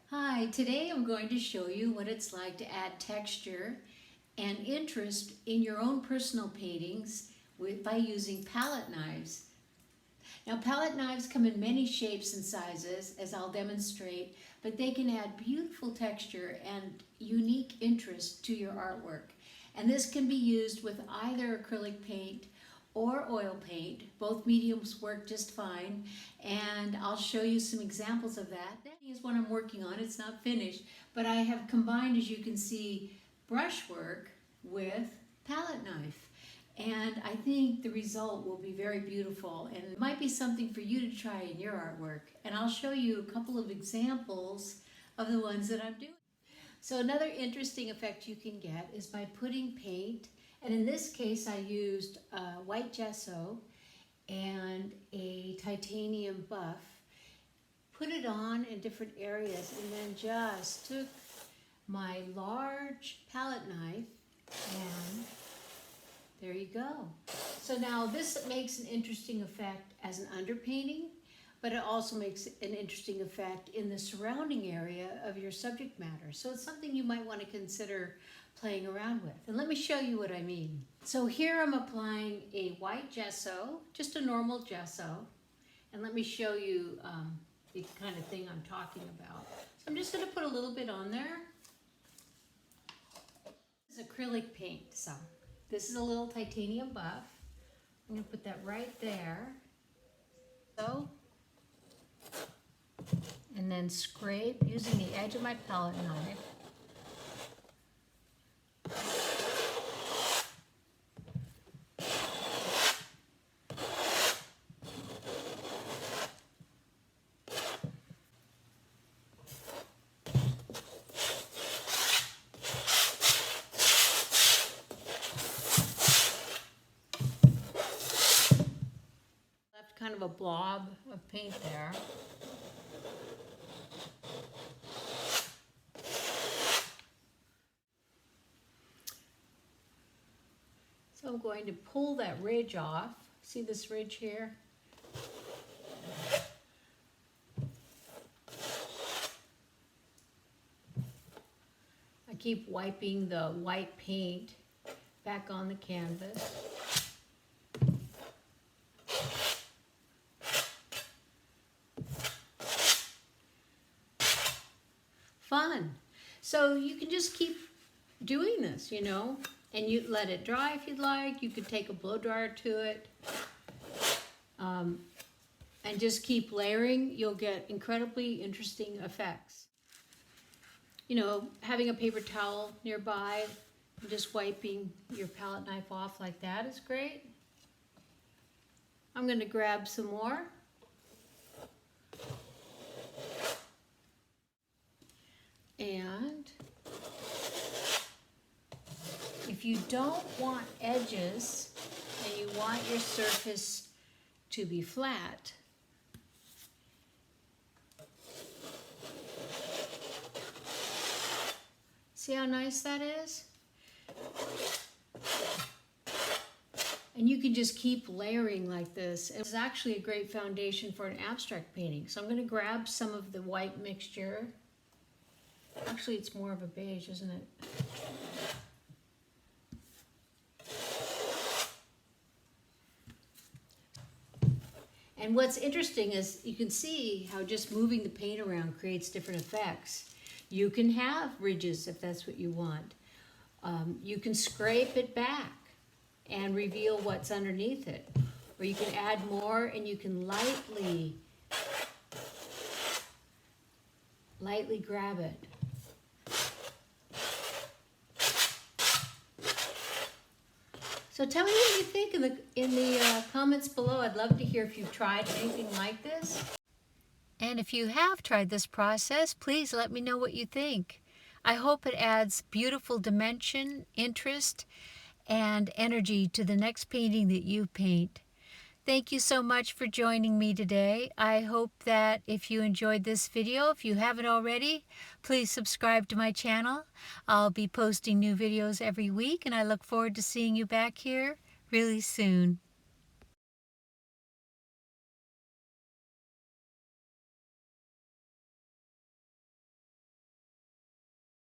Hi, today I'm going to show you what it's like to add texture and interest in your own personal paintings by using palette knives. Now, palette knives come in many shapes and sizes, as I'll demonstrate, but they can add beautiful texture and unique interest to your artwork. And this can be used with either acrylic paint or oil paint. Both mediums work just fine, and I'll show you some examples of that. That is what I'm working on. It's not finished, but I have combined, as you can see, brushwork with palette knife. And I think the result will be very beautiful, and it might be something for you to try in your artwork. And I'll show you a couple of examples of the ones that I'm doing. So another interesting effect you can get is by putting paint, and in this case I used white gesso and a titanium buff, put it on in different areas, and then just took my large palette knife and there you go. So now this makes an interesting effect as an underpainting, but it also makes an interesting effect in the surrounding area of your subject matter. So it's something you might want to consider playing around with. And let me show you what I mean. So here I'm applying a white gesso, just a normal gesso. And let me show you the kind of thing I'm talking about. So I'm just going to put a little bit on there. This is acrylic paint. So this is a little titanium buff. I'm going to put that right there. So, and then scrape using the edge of my palette knife. Left kind of a blob of paint there. So I'm going to pull that ridge off. See this ridge here? I keep wiping the white paint back on the canvas. Fun. So you can just keep doing this, you know, and you let it dry if you'd like. You could take a blow dryer to it and just keep layering. You'll get incredibly interesting effects. You know, having a paper towel nearby and just wiping your palette knife off like that is great. I'm going to grab some more. And if you don't want edges and you want your surface to be flat, see how nice that is? And you can just keep layering like this. It's actually a great foundation for an abstract painting. So I'm going to grab some of the white mixture. Actually, it's more of a beige, isn't it? And what's interesting is you can see how just moving the paint around creates different effects. You can have ridges if that's what you want. You can scrape it back and reveal what's underneath it. Or you can add more and you can lightly grab it. So tell me what you think in the comments below. I'd love to hear if you've tried anything like this. And if you have tried this process, please let me know what you think. I hope it adds beautiful dimension, interest, and energy to the next painting that you paint. Thank you so much for joining me today. I hope that if you enjoyed this video, if you haven't already, please subscribe to my channel. I'll be posting new videos every week, and I look forward to seeing you back here really soon.